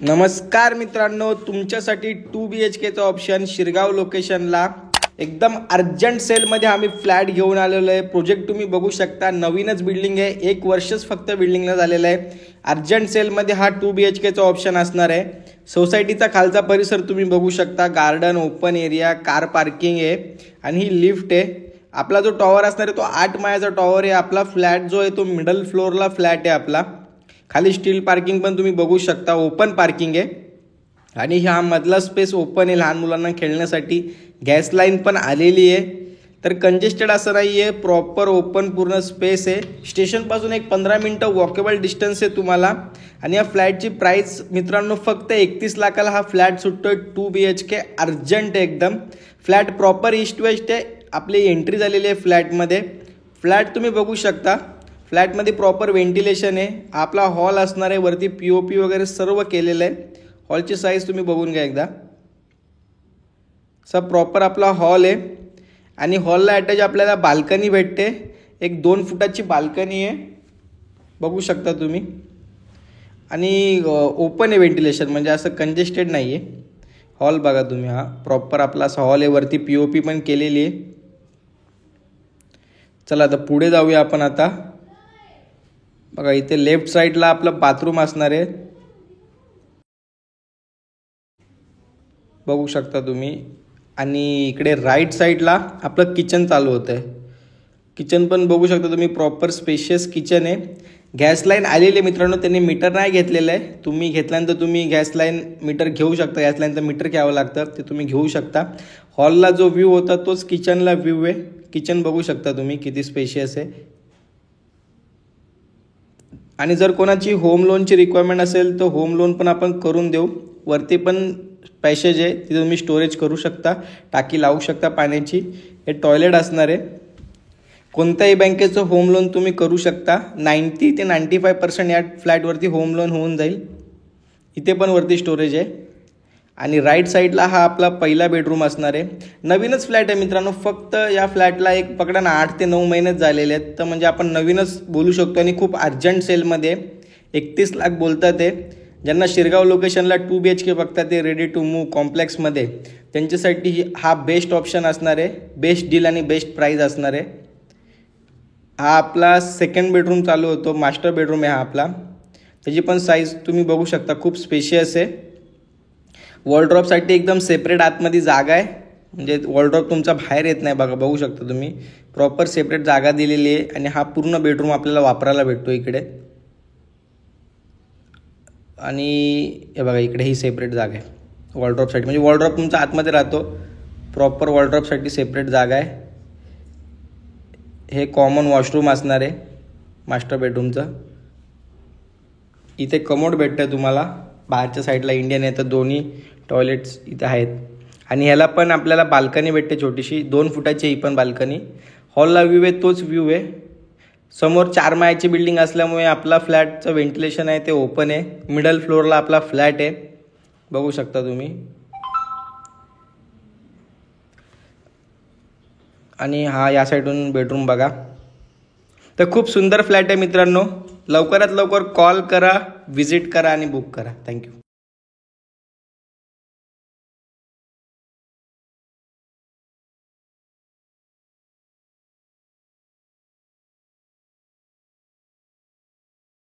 नमस्कार मित्रांनो, तुमच्यासाठी 2 BHKचा ऑप्शन शिरगाव लोकेशनला एकदम अर्जंट सेलमध्ये आम्ही फ्लॅट घेऊन आलेलो आहे। प्रोजेक्ट तुम्ही बघू शकता, नवीनच बिल्डिंग आहे, 1 वर्षच फक्त बिल्डिंगला झालेलं आहे। अर्जंट सेलमध्ये हा 2 BHKचा ऑप्शन असणार आहे। सोसायटीचा खालचा परिसर तुम्ही बघू शकता, garden, open area, car parking आहे आणि ही लिफ्ट आहे। आपला जो टॉवर असणार आहे तो 8 माळ्याचा टॉवर आहे। आपला फ्लॅट जो आहे तो मिडल फ्लोअरला फ्लॅट आहे आपला। खाली स्टील पार्किंग पण तुम्ही बघू शकता, ओपन पार्किंग आहे आणि हा मधला स्पेस ओपन आहे लहान मुलांना खेळण्यासाठी। गॅस लाईन पण आलेली आहे, तर कंजेस्टेड असं नाही आहे, प्रॉपर ओपन पूर्ण स्पेस आहे। स्टेशनपासून एक 15 मिनिटं वॉकेबल डिस्टन्स आहे तुम्हाला। आणि या फ्लॅटची प्राइस मित्रांनो फक्त 31 लाखाला हा फ्लॅट सुटतोय। 2 BHK अर्जंट आहे एकदम। फ्लॅट प्रॉपर ईस्ट वेस्ट आहे, आपली एंट्री झालेली आहे फ्लॅटमध्ये। फ्लॅट तुम्ही बघू शकता, फ्लॅटमध्ये प्रॉपर व्हेंटिलेशन आहे। आपला हॉल असणार आहे, वरती POP वगैरे सर्व केलेलं आहे। हॉलची साईज तुम्ही बघून घ्या एकदा। सब प्रॉपर आपला हॉल आहे आणि हॉलला अटॅच आपल्याला बाल्कनी भेटते। एक 2 फुटाची बाल्कनी आहे, बघू शकता तुम्ही। आणि ओपन आहे व्हेंटिलेशन, म्हणजे असं कंजेस्टेड नाही आहे। हॉल बघा तुम्ही, हा प्रॉपर आपला असा हॉल आहे, वरती POP पण केलेली आहे। चला आता पुढे जाऊया आपण। आता बघा, इथे लेफ्ट साईडला आपलं बाथरूम असणार आहे, बघू शकता तुम्ही। आणि इकडे राईट साईडला आपलं किचन चालू होतं आहे। किचन पण बघू शकता तुम्ही, प्रॉपर स्पेशियस किचन आहे। गॅस लाईन आलेली आहे मित्रांनो, त्यांनी मीटर नाही घेतलेलं आहे। तुम्ही घेतल्यानंतर तुम्ही गॅस लाईन मीटर घेऊ शकता। गॅस लाईनचं मीटर घ्यावं लागतं, ते तुम्ही घेऊ शकता। हॉलला जो व्ह्यू होता तोच किचनला व्ह्यू आहे। किचन बघू शकता तुम्ही किती स्पेशियस आहे। आणि जर कोणाची होम लोनची रिक्वायरमेंट असेल तर होम लोन पण आपण करून देऊ। वरती पण पॅसेज आहे, तिथे तुम्ही स्टोरेज करू शकता, टाकी लावू शकता पाण्याची। हे टॉयलेट असणार आहे। कोणत्याही बँकेचं होम लोन तुम्ही करू शकता। 90 ते 95% या फ्लॅटवरती होम लोन होऊन जाईल। इथे पण वरती स्टोरेज आहे। आणि राईट साईडला हा आपला पहिला बेडरूम असणार आहे। नवीनच फ्लॅट आहे मित्रांनो, फक्त या फ्लॅटला एक पकडा ना 8 ते 9 महिनेच झालेले आहेत, तर म्हणजे आपण नवीनच बोलू शकतो। आणि खूप अर्जंट सेलमध्ये 31 लाख बोलतात ते। ज्यांना शिरगाव लोकेशनला 2 BHK बघतात, ते रेडी टू मूव्ह कॉम्प्लेक्समध्ये, त्यांच्यासाठी हा बेस्ट ऑप्शन असणार आहे। बेस्ट डील आणि बेस्ट प्राईज असणार आहे। हा आपला सेकंड बेडरूम चालू होतो, मास्टर बेडरूम आहे हा आपला। त्याची पण साईज तुम्ही बघू शकता, खूप स्पेशियस आहे। वॉलड्रॉपसाठी एकदम सेपरेट आतमध्ये जागा आहे, म्हणजे वॉलड्रॉप तुमचा बाहेर येत नाही। बघा, बघू शकता तुम्ही, प्रॉपर सेपरेट जागा दिलेली आहे। आणि हा पूर्ण बेडरूम आपल्याला वापरायला भेटतो इकडे। आणि हे बघा, इकडे ही सेपरेट जागा आहे वॉलड्रॉपसाठी, म्हणजे वॉलड्रॉप तुमचा आतमध्ये राहतो। प्रॉपर वॉलड्रॉपसाठी सेपरेट जागा आहे। हे कॉमन वॉशरूम असणार आहे मास्टर बेडरूमचं। इथे कमोड भेटतं तुम्हाला, बाहेरच्या साईडला इंडियन आहे, तर दोन्ही टॉयलेट्स इथे आहेत। आणि ह्याला पण आपल्याला बाल्कनी भेटते छोटीशी, 2 फुटाची ही पण बाल्कनी। हॉलला व्ह्यू आहे तोच व्ह्यू आहे। समोर 4 माळ्याची बिल्डिंग असल्यामुळे आपला फ्लॅटचं व्हेंटिलेशन आहे ते ओपन आहे। मिडल फ्लोअरला आपला फ्लॅट आहे, बघू शकता तुम्ही। आणि हा या साईडून बेडरूम बघा। तर खूप सुंदर फ्लॅट आहे मित्रांनो। लवकरात लवकर कॉल करा, व्हिजिट करा आणि बुक करा। थँक्यू।